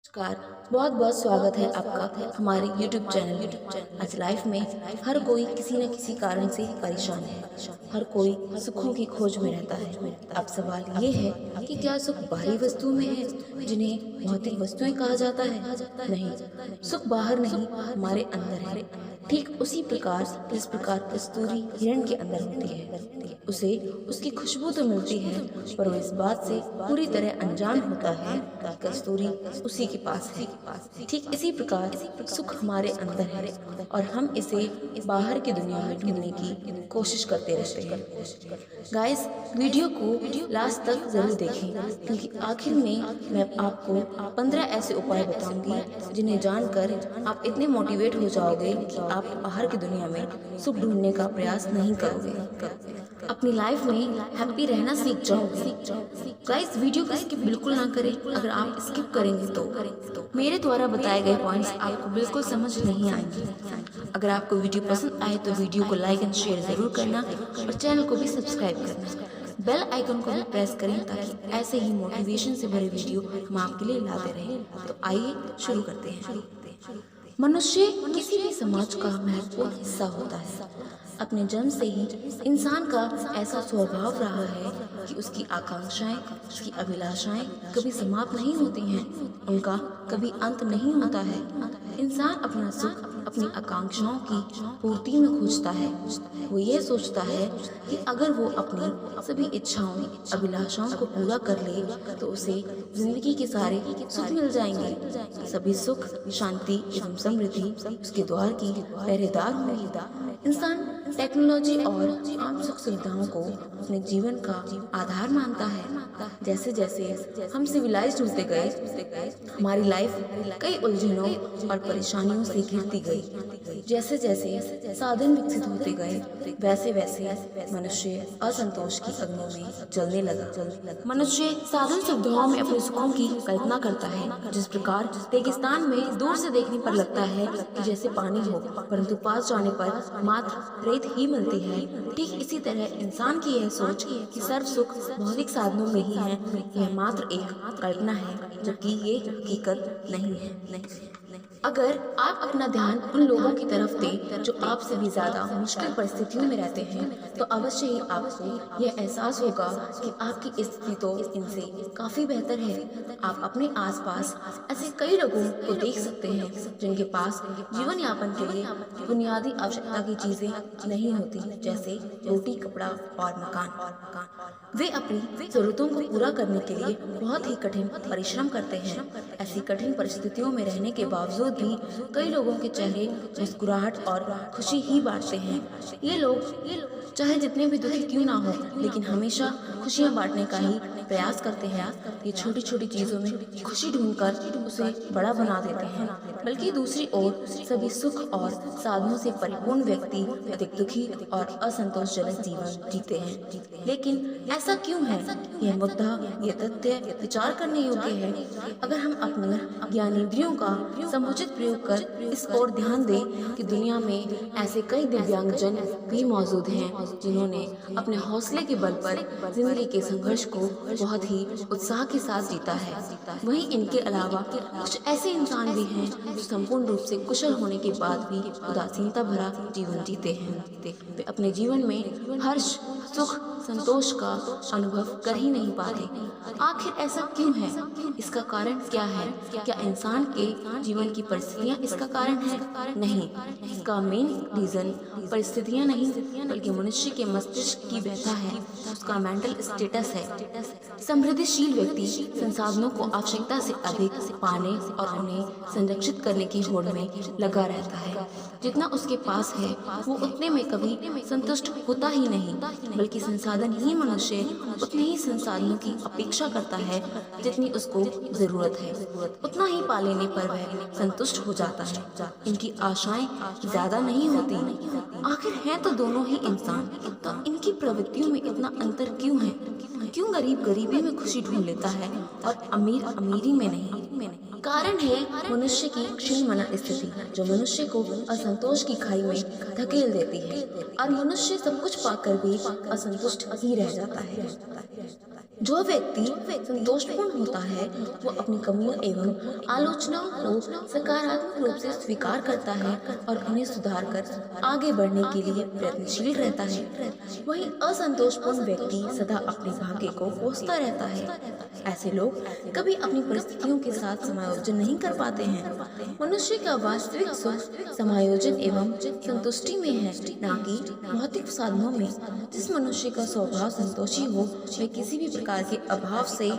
नमस्कार। बहुत बहुत स्वागत है आपका हमारे YouTube चैनल। आज लाइफ में हर कोई किसी न किसी कारण से परेशान है। हर कोई सुखों की खोज में रहता है। अब सवाल ये है कि क्या सुख बाहरी वस्तुओं में है जिन्हें भौतिक वस्तुएं कहा जाता है? नहीं, सुख बाहर नहीं, हमारे अंदर है। ठीक उसी प्रकार जिस प्रकार कस्तूरी हिरण के अंदर होती है, उसे उसकी खुशबू तो मिलती है, पर वो इस बात से पूरी तरह अनजान होता है कि कस्तूरी उसी के पास है। ठीक इसी प्रकार सुख हमारे अंदर है और हम इसे बाहर की दुनिया में ढूंढने की कोशिश करते रहते हैं। गाइस, वीडियो को लास्ट तक जरूर देखें, क्योंकि आखिर में मैं आपको 15 ऐसे उपाय बताऊंगी जिन्हें जानकर आप इतने मोटिवेट हो जाओगे कि आप बाहर की दुनिया में सुख ढूंढने का प्रयास नहीं करोगे, अपनी लाइफ में हैप्पी रहना सीख जाओगे। गाइस, वीडियो को स्किप बिल्कुल ना करें। अगर आप स्किप करेंगे तो मेरे द्वारा बताए गए पॉइंट्स आपको बिल्कुल समझ नहीं आएंगे। अगर आपको वीडियो पसंद आए तो वीडियो को लाइक एंड शेयर जरूर करना और चैनल को भी सब्सक्राइब करना। बेल आइकन को भी प्रेस करें ताकि ऐसे ही मोटिवेशन से भरे वीडियो हम आपके लिए लाते रहें। तो आइए शुरू करते हैं। मनुष्य किसी भी समाज का महत्वपूर्ण हिस्सा होता है। अपने जन्म से ही इंसान का ऐसा स्वभाव रहा है कि उसकी आकांक्षाएं, उसकी अभिलाषाएं कभी समाप्त नहीं होती हैं, उनका कभी अंत नहीं होता है। इंसान अपना सुख अपनी आकांक्षाओं की पूर्ति में खोजता है। वो ये सोचता है कि अगर वो अपनी सभी इच्छाओं, अभिलाषाओं को पूरा कर ले तो उसे जिंदगी के सारे सुख मिल जाएंगे। सभी सुख, शांति एवं समृद्धि उसके द्वार की पहरेदार होंगी। इंसान टेक्नोलॉजी और आम सुख सुविधाओं को अपने जीवन का आधार मानता है। जैसे जैसे हम सिविलाइज्ड होते गए, हमारी लाइफ कई उलझनों और परेशानियों से घिरती गई। जैसे जैसे साधन विकसित होते गए, वैसे वैसे मनुष्य असंतोष की अग्नि में जलने लगा। मनुष्य साधन सुविधाओं में अपने सुखों की कल्पना करता है। जिस प्रकार रेगिस्तान में दूर से देखने पर लगता है कि जैसे पानी हो, परंतु पास जाने पर मात्र रेत ही मिलती है, ठीक इसी तरह इंसान की यह सोच कि सर्व सुख भौतिक साधनों में ही है, यह मात्र एक कल्पना है, जबकि ये हकीकत नहीं है। अगर आप अपना ध्यान उन लोगों की तरफ दें जो आपसे भी ज्यादा मुश्किल परिस्थितियों में रहते हैं, तो अवश्य ही आपको यह एहसास होगा कि आपकी स्थिति तो इनसे काफी बेहतर है। आप अपने आसपास ऐसे कई लोगों को देख सकते हैं जिनके पास जीवन यापन के लिए बुनियादी आवश्यकता की चीजें नहीं होती, जैसे रोटी, कपड़ा और मकान। वे अपनी जरूरतों को पूरा करने के लिए बहुत ही कठिन परिश्रम करते हैं। ऐसी कठिन परिस्थितियों में रहने के बावजूद भी कई लोगों के चेहरे मुस्कुराहट और खुशी ही बांटते हैं। ये लोग चाहे जितने भी दुखी क्यों ना हो, लेकिन हमेशा खुशियां बांटने का ही प्रयास करते हैं। ये छोटी छोटी चीजों में खुशी ढूंढकर उसे बड़ा बना देते हैं। बल्कि दूसरी ओर सभी सुख और साधनों से परिपूर्ण व्यक्ति अधिक दुखी और असंतोषजनक जीवन जीते हैं। लेकिन ऐसा क्यों है? यह मुद्दा, यह तथ्य विचार करने योग्य है। अगर हम अपने ज्ञानेंद्रियों का समुचित प्रयोग कर इस ओर ध्यान दें कि दुनिया में ऐसे कई दिव्यांगजन भी मौजूद हैं जिन्होंने अपने हौसले के बल पर जिंदगी के संघर्ष को बहुत ही उत्साह के साथ जीता है। वहीं इनके अलावा कुछ ऐसे इंसान भी हैं जो संपूर्ण रूप से कुशल होने के बाद भी उदासीनता भरा जीवन जीते हैं। वे अपने जीवन में हर्ष, सुख, संतोष का अनुभव कर ही नहीं पाते। आखिर ऐसा क्यों है? इसका कारण क्या है? क्या इंसान के जीवन की परिस्थितियां इसका कारण है? नहीं, इसका मेन रीजन परिस्थितियां नहीं, बल्कि मनुष्य के मस्तिष्क की व्यथा है, उसका मेंटल स्टेटस है। समृद्धिशील व्यक्ति संसाधनों को आवश्यकता से अधिक पाने और उन्हें संरक्षित करने की होड़ में लगा रहता है। जितना उसके पास है वो उतने में कभी संतुष्ट होता ही नहीं, बल्कि संसाधन ही मनुष्य उतने ही संसाधनों की अपेक्षा करता है जितनी उसको जरूरत है। उतना ही पा लेने पर वह संतुष्ट हो जाता है। इनकी आशाएं ज्यादा नहीं होती। आखिर हैं तो दोनों ही इंसान, तो इनकी प्रवृत्तियों में इतना अंतर क्यों है? क्यों गरीब गरीबी में खुशी ढूंढ लेता है और अमीर अमीरी में नहीं? कारण है मनुष्य की क्षीण मनस्थिति, जो मनुष्य को असंतोष की खाई में धकेल देती है और मनुष्य सब कुछ पाकर भी असंतुष्ट ही रह जाता है। जो व्यक्ति संतोषपूर्ण होता है वो अपनी कमियों एवं आलोचनाओं को सकारात्मक रूप से स्वीकार करता है और उन्हें सुधार कर आगे बढ़ने के लिए प्रयत्नशील रहता है। वहीं असंतोषपूर्ण व्यक्ति सदा अपने भाग्य को कोसता रहता है। ऐसे लोग कभी अपनी परिस्थितियों के साथ समायोजन नहीं कर पाते हैं। मनुष्य का वास्तविक सुख समायोजन एवं संतुष्टि में है, न कि भौतिक साधनों में। जिस मनुष्य का स्वभाव संतोषी हो वह किसी भी प्रकार के अभाव से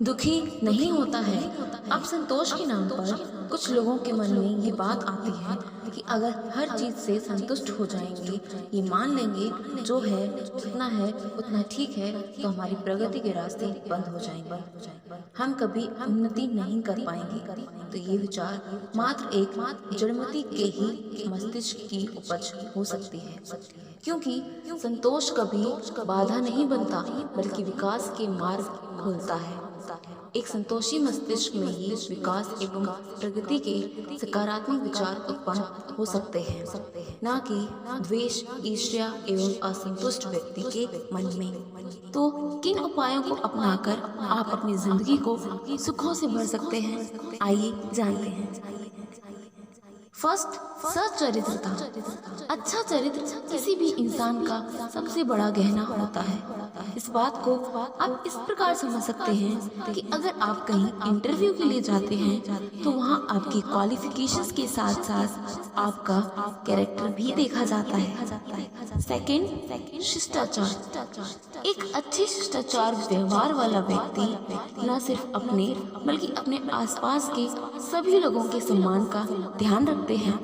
दुखी नहीं होता है। अब संतोष के नाम पर कुछ लोगों के मन में ये बात आती है कि अगर हर चीज से संतुष्ट हो जाएंगे, ये मान लेंगे जो है जितना है उतना ठीक है, तो हमारी प्रगति के रास्ते बंद हो जाएंगे, हम कभी उन्नति नहीं कर पाएंगे। तो ये विचार मात्र एक जड़मती के ही मस्तिष्क की उपज हो सकती है, क्योंकि संतोष कभी बाधा नहीं बनता बल्कि विकास के मार्ग खोलता है। एक संतोषी मस्तिष्क में ही विकास एवं प्रगति के सकारात्मक विचार उत्पन्न हो सकते हैं, न कि द्वेष, ईर्ष्या एवं असंतुष्ट व्यक्ति के मन में। तो किन उपायों को अपनाकर आप अपनी जिंदगी को सुखों से भर सकते हैं, आइए जानते हैं। फर्स्ट, सच्चरित्रता। अच्छा चरित्र किसी भी इंसान का सबसे बड़ा गहना होता है। इस बात को आप इस प्रकार समझ सकते हैं कि अगर आप कहीं इंटरव्यू के लिए जाते हैं तो वहाँ आपकी क्वालिफिकेशंस के साथ साथ आपका कैरेक्टर भी देखा जाता है। सेकंड, शिष्टाचार। एक अच्छे शिष्टाचार व्यवहार वाला व्यक्ति न सिर्फ अपने बल्कि अपने आसपास के सभी लोगों के सम्मान का ध्यान रखते हैं।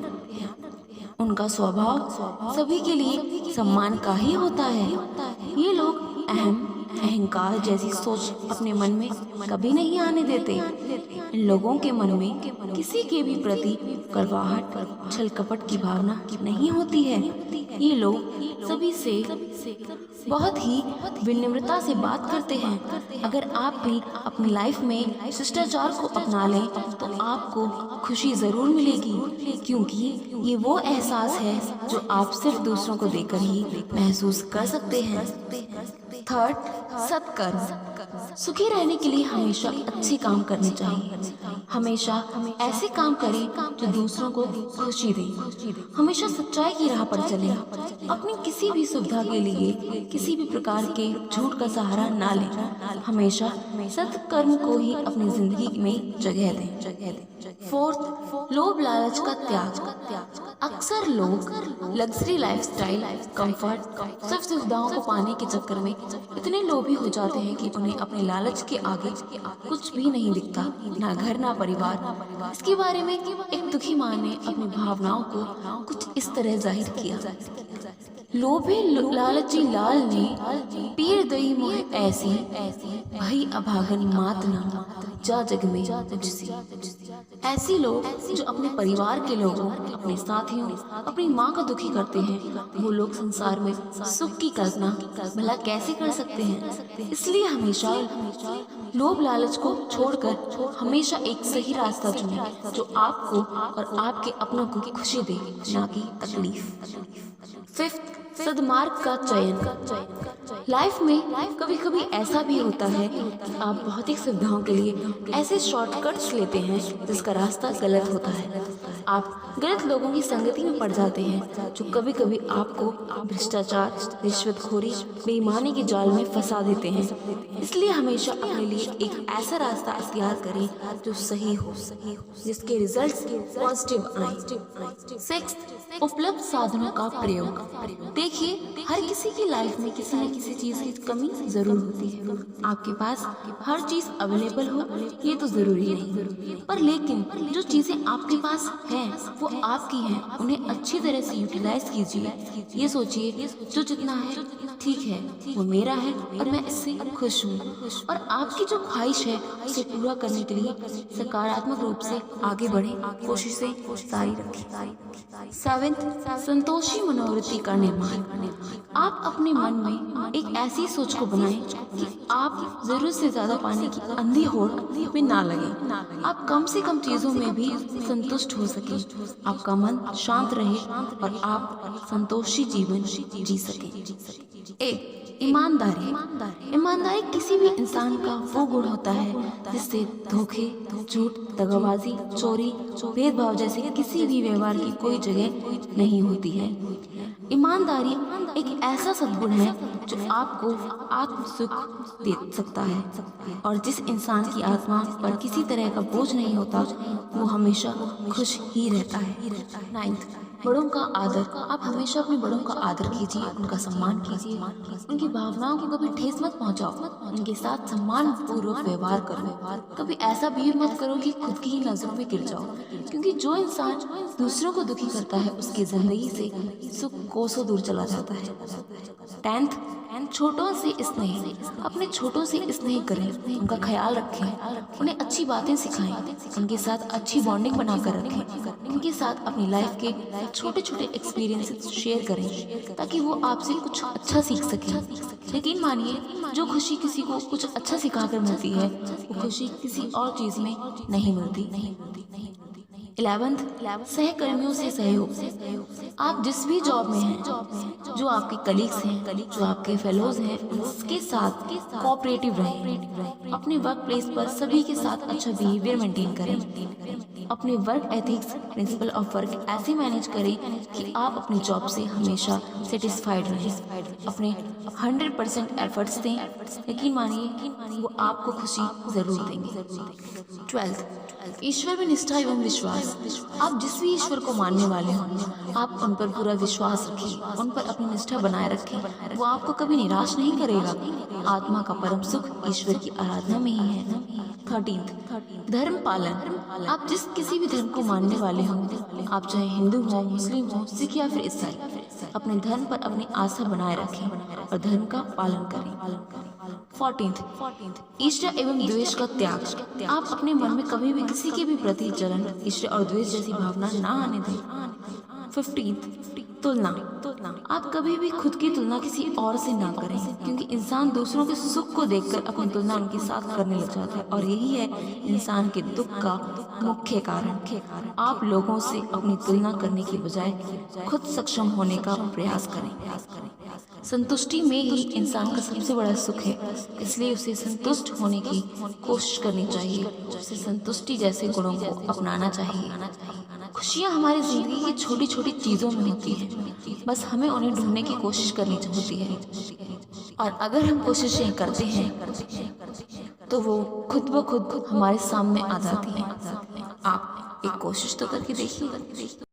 उनका स्वभाव सभी के लिए सम्मान का ही होता है। ये लोग अहंकार जैसी सोच अपने मन में कभी नहीं आने देते। इन लोगों के मन में किसी के भी प्रति कड़वाहट, छल कपट की भावना नहीं होती है। ये लोग सभी से बहुत ही विनम्रता से बात करते हैं। अगर आप भी अपनी लाइफ में शिष्टाचार को अपना लें तो आपको खुशी जरूर मिलेगी, क्योंकि ये वो एहसास है जो आप सिर्फ दूसरों को देकर ही महसूस कर सकते हैं। थर्ड, सत्कर्म। सुखी रहने के लिए हमेशा अच्छे काम करने चाहिए। हमेशा ऐसे काम करें जो दूसरों को खुशी दे। हमेशा सच्चाई की राह पर चलें। अपनी किसी भी सुविधा के लिए किसी भी प्रकार के झूठ का सहारा ना लें। हमेशा सत्कर्म को ही अपनी जिंदगी में जगह दें। फोर्थ, लोभ लालच का त्याग। अक्सर लोग लग्जरी लाइफस्टाइल, कंफर्ट, सब सुविधाओं को पाने के चक्कर में इतने लोभी हो जाते हैं कि उन्हें अपने लालच के आगे कुछ भी नहीं दिखता, ना घर ना परिवार। इसके बारे में एक दुखी माँ ने अपनी भावनाओं को कुछ इस तरह जाहिर किया। लोभे लालची लाल ने पीर दई मोहे ऐसी, भई अभागन मात न जा जग में मुझसी। ऐसी लोग जो अपने परिवार के लोगों, अपने साथियों, अपनी माँ को दुखी करते हैं, वो लोग संसार में सुख की कल्पना भला कैसे कर सकते हैं। इसलिए हमेशा लोभ लालच को छोड़कर हमेशा एक सही रास्ता चुनें जो आपको और आपके अपनों को खुशी दे, ना कि तकलीफ। फिफ्थ, सद्मार्ग का चयन। लाइफ में कभी कभी ऐसा भी होता है कि आप भौतिक सुविधाओं के लिए ऐसे शॉर्टकट्स लेते हैं जिसका रास्ता गलत होता है। आप गलत लोगों की संगति में पड़ जाते हैं जो कभी कभी आपको भ्रष्टाचार, रिश्वतखोरी, बेईमानी के जाल में फंसा देते हैं। इसलिए हमेशा अपने लिए एक ऐसा रास्ता अख्तियार करें जो सही हो, जिसके रिजल्ट्स पॉजिटिव आए। सिक्स्थ, उपलब्ध साधनों का प्रयोग। देखिए, हर किसी की लाइफ में किसी न किसी चीज की कमी जरूर होती है। आपके पास हर चीज अवेलेबल हो ये तो जरूरी नहीं, पर लेकिन जो चीजें आपके पास हैं वो आपकी हैं, उन्हें अच्छी तरह से यूटिलाइज कीजिए। ये सोचिए जो जितना है ठीक है, वो मेरा है और मैं इससे खुश हूँ। और आपकी जो ख्वाहिश है उसे पूरा करने के लिए सकारात्मक रूप से आगे बढ़े, कोशिशें जारी रखें। सेवेंथ, संतोषी मनोवृत्ति का निर्माण। आप अपने मन में एक ऐसी सोच को बनाएं कि आप जरूरत से ज्यादा पाने की अंधी होड़ में ना लगे। आप कम से कम चीजों में भी संतुष्ट हो सके, आपका मन शांत रहे और आप संतोषी जीवन जी सके। 1. ईमानदारी। ईमानदारी किसी भी इंसान का वो गुण होता है जिससे धोखे, झूठ, दगाबाजी, चोरी, भेदभाव जैसे किसी भी व्यवहार की कोई जगह नहीं होती है। ईमानदारी एक ऐसा सद्गुण है जो आपको आत्म सुख दे सकता है और जिस इंसान की आत्मा पर किसी तरह का बोझ नहीं होता वो हमेशा खुश ही रहता है। 9th, बड़ों का आदर। आप हमेशा अपने बड़ों का आदर कीजिए, उनका सम्मान कीजिए, उनकी भावनाओं को कभी ठेस मत पहुंचाओ, उनके साथ सम्मान पूर्वक व्यवहार करो। कभी ऐसा भी मत करो कि खुद की ही नजरों में गिर जाओ, क्योंकि जो इंसान दूसरों को दुखी करता है उसकी जिंदगी से सुख कोसों दूर चला जाता है। 10th, छोटों से स्नेह। अपने छोटों से स्नेह करें, उनका ख्याल रखें, उन्हें अच्छी बातें सिखाएं, उनके साथ अच्छी बॉन्डिंग बनाकर रखें, उनके साथ अपनी लाइफ के छोटे छोटे एक्सपीरियंसेस शेयर करें ताकि वो आपसे कुछ अच्छा सीख सकें। यकीन मानिए, जो खुशी किसी को कुछ अच्छा सिखाकर मिलती है वो खुशी किसी और चीज में नहीं मिलती। 11th, सहकर्मियों से सहयोग। आप जिस भी जॉब में हैं, जो आपके कलीग्स हैं, जो आपके फेलोज हैं, उसके साथ कोऑपरेटिव रहें। अपने वर्क प्लेस पर सभी के साथ अच्छा बिहेवियर मेंटेन करें। अपने work ethics, principle of work ऐसे मैनेज करें कि आप अपनी जॉब से हमेशा सेटिस्फाइड रहें। अपने 100% एफर्ट्स दें, यकीन मानिए वो आपको खुशी जरूर देंगे। 12th, ईश्वर में निष्ठा एवं विश्वास। आप जिस भी ईश्वर को मानने वाले हों, आप उन पर पूरा विश्वास रखिए, उन पर अपनी निष्ठा बनाए रखें। वो आपको कभी निराश नहीं करेगा। आत्मा का परम सुख ईश्वर की आराधना में ही है। 13th, धर्म पालन। आप जिस किसी भी धर्म को मानने वाले हों, आप चाहे हिंदू हो, मुस्लिम हो, सिख या फिर ईसाई, अपने धर्म पर अपनी आस्था बनाए रखें और धर्म का पालन करें। 14th, ईर्ष्या एवं द्वेष का त्याग। आप अपने मन में कभी भी किसी के भी प्रति जलन, ईर्ष्या और द्वेष जैसी भावना ना आने दें। 15th, तुलना। आप कभी भी खुद की तुलना किसी और से ना करें, क्योंकि इंसान दूसरों के सुख को देखकर अपनी तुलना उनके साथ करने लग जाता है और यही है इंसान के दुख का मुख्य कारण। आप लोगों से अपनी तुलना करने की बजाय खुद सक्षम होने का प्रयास करें। संतुष्टि में ही इंसान का सबसे बड़ा सुख है, इसलिए उसे संतुष्ट होने की कोशिश करनी चाहिए। उसे संतुष्टि जैसे गुणों को अपनाना चाहिए। खुशियाँ हमारी जिंदगी की छोटी छोटी चीजों में होती है, बस हमें उन्हें ढूंढने की कोशिश करनी होती है। और अगर हम कोशिशें करते हैं तो वो खुद ब खुद हमारे सामने आ जाती हैं। आप एक कोशिश तो करके देखिए।